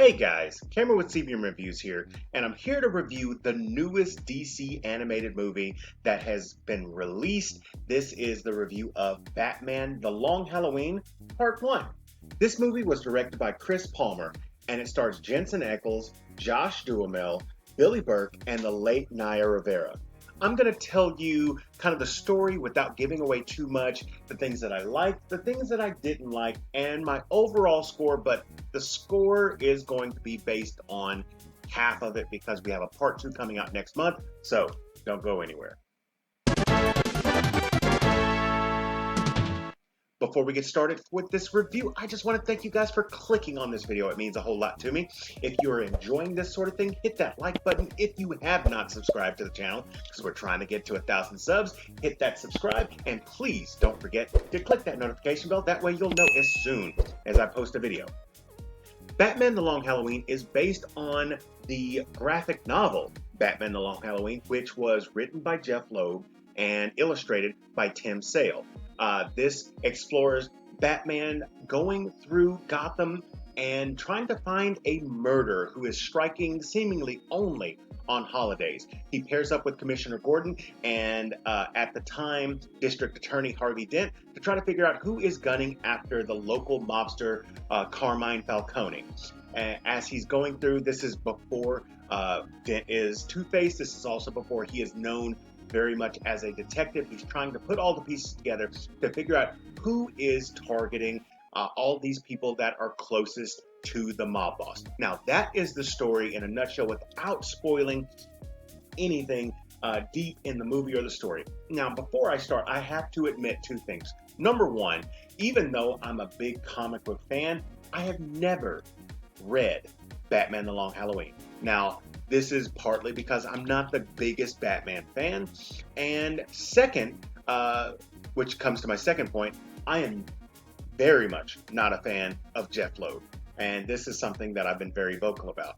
Hey guys, Cameron with CBM Reviews here, and I'm here to review the newest DC animated movie that has been released. This is the review of Batman The Long Halloween Part 1. This movie was directed by Chris Palmer, and it stars Jensen Ackles, Josh Duhamel, Billy Burke, and the late Naya Rivera. I'm going to tell you kind of the story without giving away too much, the things that I liked, the things that I didn't like, and my overall score, but the score is going to be based on half of it because we have a part 2 coming out next month, so don't go anywhere. Before we get started with this review, I just want to thank you guys for clicking on this video. It means a whole lot to me. If you're enjoying this sort of thing, hit that like button. If you have not subscribed to the channel, because we're trying to get to 1,000 subs, hit that subscribe, and please don't forget to click that notification bell. That way you'll know as soon as I post a video. Batman The Long Halloween is based on the graphic novel Batman The Long Halloween, which was written by Jeff Loeb and illustrated by Tim Sale. This explores Batman going through Gotham and trying to find a murderer who is striking seemingly only on holidays. He pairs up with Commissioner Gordon and, at the time, District Attorney Harvey Dent to try to figure out who is gunning after the local mobster Carmine Falcone. As he's going through, this is before Dent is Two-Face. This is also before he is known very much as a detective. He's trying to put all the pieces together to figure out who is targeting all these people that are closest to the mob boss. Now, that is the story in a nutshell without spoiling anything deep in the movie or the story. Now, before I start, I have to admit two things. Number one, even though I'm a big comic book fan, I have never read Batman The Long Halloween. Now, this is partly because I'm not the biggest Batman fan, and second, which comes to my second point, I am very much not a fan of Jeff Loeb, and this is something that I've been very vocal about.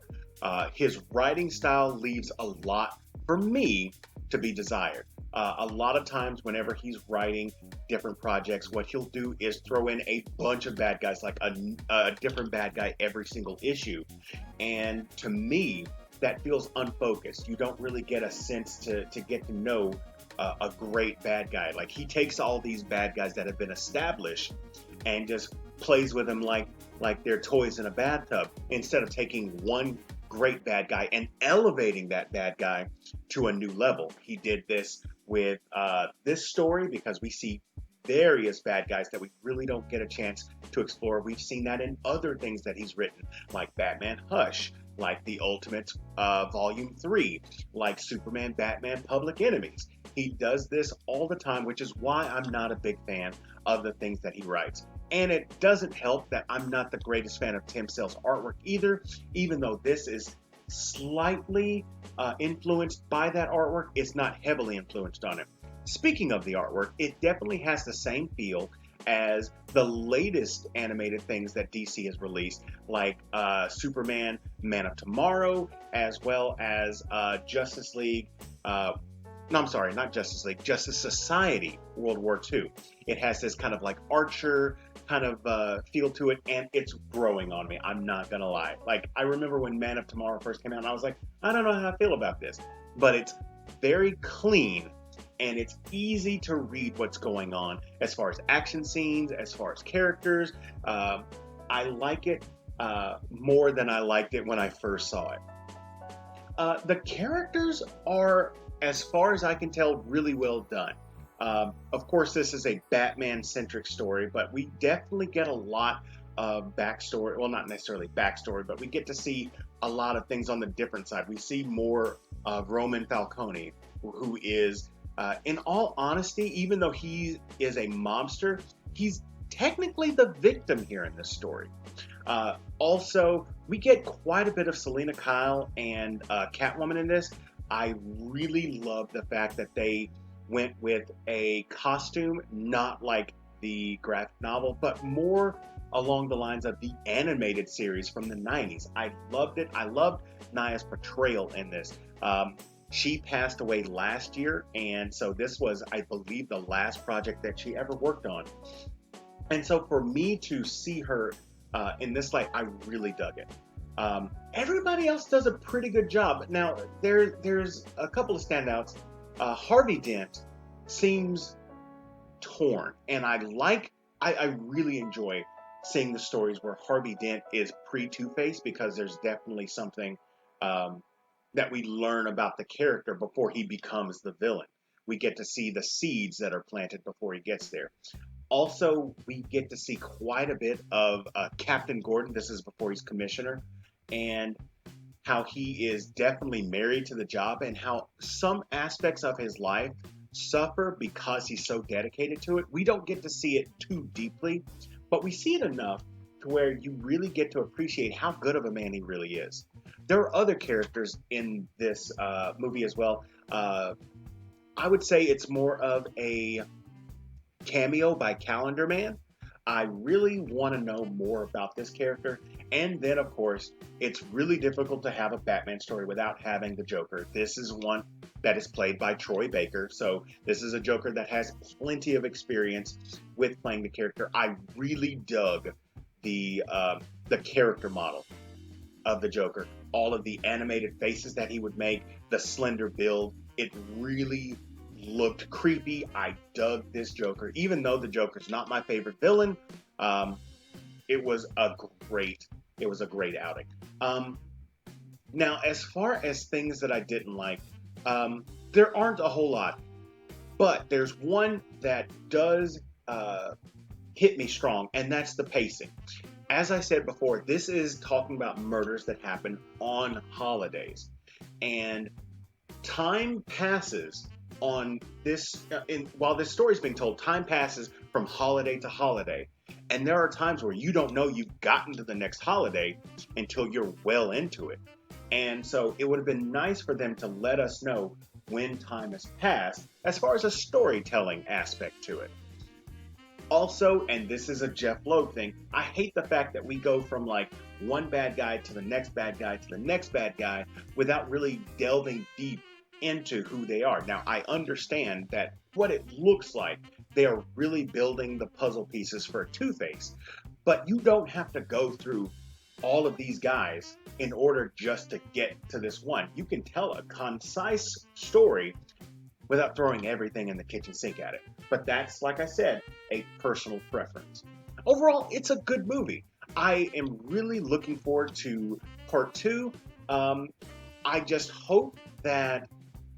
His writing style leaves a lot, for me, to be desired. A lot of times whenever he's writing different projects, what he'll do is throw in a bunch of bad guys, like a different bad guy every single issue, and to me, that feels unfocused. You don't really get a sense to get to know a great bad guy. Like, he takes all these bad guys that have been established and just plays with them like they're toys in a bathtub, instead of taking one great bad guy and elevating that bad guy to a new level. He did this with this story because we see various bad guys that we really don't get a chance to explore. We've seen that in other things that he's written, like Batman Hush, like The Ultimates Volume 3, like Superman, Batman, Public Enemies. He does this all the time, which is why I'm not a big fan of the things that he writes. And it doesn't help that I'm not the greatest fan of Tim Sale's artwork either, even though this is slightly influenced by that artwork. It's not heavily influenced on it. Speaking of the artwork, it definitely has the same feel as the latest animated things that DC has released, like Superman, Man of Tomorrow, as well as Justice League, no, I'm sorry, not Justice League, Justice Society World War II. It has this kind of like Archer kind of feel to it, and it's growing on me. I'm not gonna lie. Like, I remember when Man of Tomorrow first came out, and I was like, I don't know how I feel about this. But it's very clean, and it's easy to read what's going on as far as action scenes, as far as characters. I like it more than I liked it when I first saw it. The characters are, as far as I can tell, really well done. Of course, this is a Batman-centric story, but we definitely get a lot of backstory. Well, not necessarily backstory, but we get to see a lot of things on the different side. We see more of Roman Falcone, who is, in all honesty, even though he is a mobster, he's technically the victim here in this story. Also, we get quite a bit of Selena Kyle and Catwoman in this. I really love the fact that they went with a costume not like the graphic novel, but more along the lines of the animated series from the 90s. I loved it. I loved Naya's portrayal in this. She passed away last year, and so this was, I believe, the last project that she ever worked on. And so for me to see her in this light, I really dug it. Everybody else does a pretty good job. Now, there's a couple of standouts. Harvey Dent seems torn, and I really enjoy seeing the stories where Harvey Dent is pre-Two-Face, because there's definitely something um, that we learn about the character before he becomes the villain. We get to see the seeds that are planted before he gets there. Also, we get to see quite a bit of Captain Gordon. This is before he's commissioner, and how he is definitely married to the job, and how some aspects of his life suffer because he's so dedicated to it. We don't get to see it too deeply, but we see it enough to where you really get to appreciate how good of a man he really is. There are other characters in this movie as well. I would say it's more of a cameo by Calendar Man. I really want to know more about this character. And then, of course, it's really difficult to have a Batman story without having the Joker. This is one that is played by Troy Baker. So this is a Joker that has plenty of experience with playing the character. I really dug the character model of the Joker. All of the animated faces that he would make, the slender build, it really looked creepy. I dug this Joker, even though the Joker's not my favorite villain. It was a great outing. Now, as far as things that I didn't like, there aren't a whole lot, but there's one that does hit me strong, and that's the pacing. As I said before, this is talking about murders that happen on holidays, and time passes on this. While this story is being told, time passes from holiday to holiday, and there are times where you don't know you've gotten to the next holiday until you're well into it. And so it would have been nice for them to let us know when time has passed as far as a storytelling aspect to it. Also, and this is a Jeff Loeb thing, I hate the fact that we go from like one bad guy to the next bad guy to the next bad guy without really delving deep into who they are. Now, I understand that what it looks like, they are really building the puzzle pieces for Two-Face, but you don't have to go through all of these guys in order just to get to this one. You can tell a concise story without throwing everything in the kitchen sink at it. But that's, like I said, a personal preference. Overall, it's a good movie. I am really looking forward to part two. I just hope that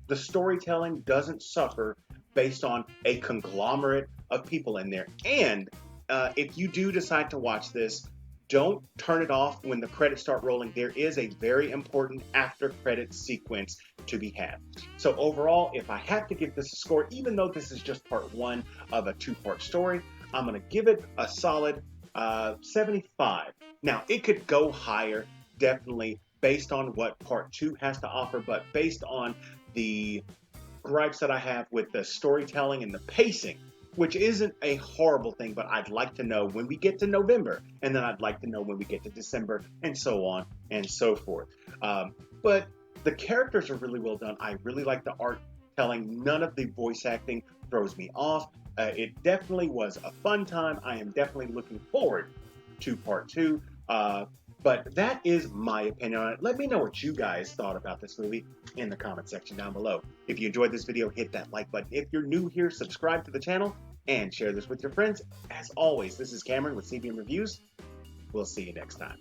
the storytelling doesn't suffer based on a conglomerate of people in there. And if you do decide to watch this, don't turn it off when the credits start rolling. There is a very important after credits sequence to be had. So overall, if I have to give this a score, even though this is just part one of a two-part story, I'm going to give it a solid 75. Now, it could go higher, definitely, based on what part two has to offer, but based on the gripes that I have with the storytelling and the pacing, which isn't a horrible thing, but I'd like to know when we get to November, and then I'd like to know when we get to December, and so on and so forth. But the characters are really well done. I really like the art telling. None of the voice acting throws me off. It definitely was a fun time. I am definitely looking forward to part two. But that is my opinion on it. Let me know what you guys thought about this movie in the comment section down below. If you enjoyed this video, hit that like button. If you're new here, subscribe to the channel and share this with your friends. As always, this is Cameron with CBM Reviews. We'll see you next time.